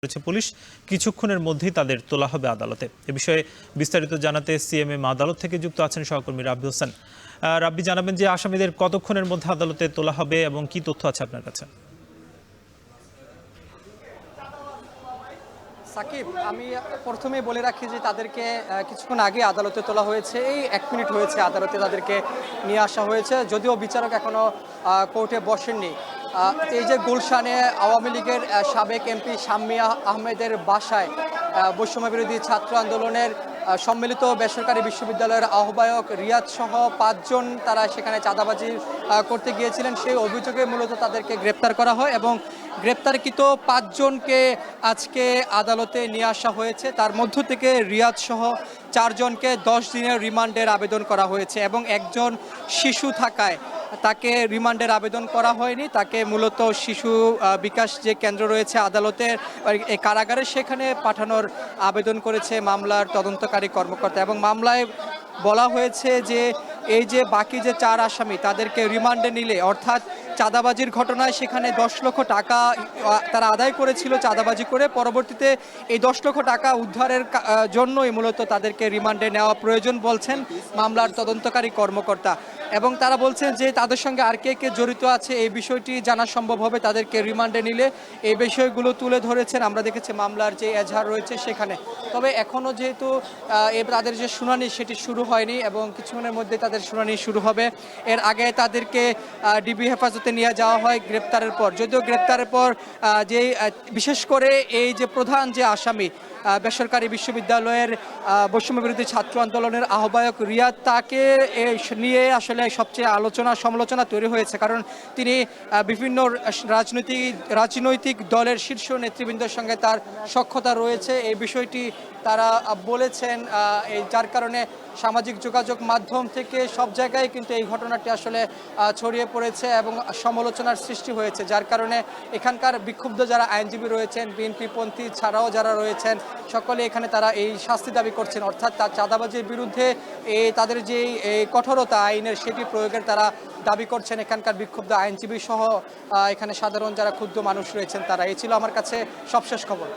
করেছে পুলিশ। কিছুক্ষণের মধ্যেই তাদের তোলা হবে আদালতে। এ বিষয়ে বিস্তারিত জানাতে সিএমএম আদালত থেকে যুক্ত আছেন সহকর্মী রাব্বি হোসেন। রাব্বি, জানাবেন যে আসামিদের কতক্ষণের মধ্যে আদালতে তোলা হবে এবং কি তথ্য আছে আপনার কাছে? সাকিব, আমি প্রথমে বলে রাখি যে তাদেরকে কিছুক্ষণ আগে আদালতে তোলা হয়েছে। এই 1 মিনিট হয়েছে আদালতে তাদেরকে নিয়ে আসা হয়েছে, যদিও বিচারক এখনো কোর্টে বসেননি। এই যে গুলশানে আওয়ামী লীগের সাবেক এমপি শাম্মিয়া আহমেদের বাসায় বৈষম্য বিরোধী ছাত্র আন্দোলনের সম্মিলিত বেসরকারি বিশ্ববিদ্যালয়ের আহ্বায়ক রিয়াদ সহ 5 জন তারা সেখানে চাঁদাবাজি করতে গিয়েছিলেন। সেই অভিযোগে মূলত তাদেরকে গ্রেপ্তার করা হয় এবং গ্রেপ্তারকৃত 5 জনকে আজকে আদালতে নিয়ে আসা হয়েছে। তার মধ্য থেকে রিয়াদ সহ 4 জনকে 10 দিনের রিমান্ডের আবেদন করা হয়েছে এবং একজন শিশু থাকায় তাকে রিমান্ডের আবেদন করা হয়নি। তাকে মূলত শিশু বিকাশ যে কেন্দ্র রয়েছে আদালতের কারাগারে, সেখানে পাঠানোর আবেদন করেছে মামলার তদন্তকারী কর্মকর্তা। এবং মামলায় বলা হয়েছে যে এই যে বাকি যে 4 আসামি তাদেরকে রিমান্ডে নিলে, অর্থাৎ চাঁদাবাজির ঘটনায় সেখানে 10 লক্ষ টাকা তারা আদায় করেছিল চাঁদাবাজি করে, পরবর্তীতে এই 10 লক্ষ টাকা উদ্ধারের জন্যই মূলত তাদেরকে রিমান্ডে নেওয়া প্রয়োজন বলছেন মামলার তদন্তকারী কর্মকর্তা। এবং তারা বলছেন যে তাদের সঙ্গে আর কে কে জড়িত আছে এই বিষয়টি জানা সম্ভব হবে তাদেরকে রিমান্ডে নিলে। এই বিষয়গুলো তুলে ধরেছেন, আমরা দেখেছি মামলার যে এজাহার রয়েছে সেখানে। তবে এখনও যেহেতু তাদের যে শুনানি সেটি শুরু হয়নি এবং কিছুক্ষণের মধ্যে তাদের শুনানি শুরু হবে। এর আগে তাদেরকে ডিবি হেফাজতে নিয়ে যাওয়া হয় গ্রেপ্তারের পর। যদিও গ্রেপ্তারের পর যে বিশেষ করে এই যে প্রধান যে আসামি বেসরকারি বিশ্ববিদ্যালয়ের বৈষম্য বিরোধী ছাত্র আন্দোলনের আহ্বায়ক রিয়াদ, তাকে নিয়ে আসলে সবচেয়ে সমালোচনা তৈরি হয়েছে। কারণ তিনি বিভিন্ন রাজনৈতিক দলের শীর্ষ নেতৃবৃন্দের সঙ্গে তার সখ্যতা রয়েছে, এই বিষয়টি তারা বলেছেন। যার কারণে সামাজিক যোগাযোগ মাধ্যম থেকে সব জায়গায় কিন্তু এই ঘটনাটি আসলে ছড়িয়ে পড়েছে এবং সমালোচনার সৃষ্টি হয়েছে। যার কারণে এখানকার বিক্ষুব্ধ যারা আইনজীবী রয়েছেন, বিএনপিপন্থী ছাড়াও যারা রয়েছেন, সকলে এখানে তারা এই শাস্তি দাবি করছেন। অর্থাৎ তার চাঁদাবাজির বিরুদ্ধে তাদের যে কঠোরতা আইনের সেটি প্রয়োগের তারা দাবি করছেন এখানকার বিক্ষুব্ধ আইনজীবী সহ এখানে সাধারণ যারা ক্ষুব্ধ মানুষ রয়েছেন তারা। এই ছিল আমার কাছে সবশেষ খবর।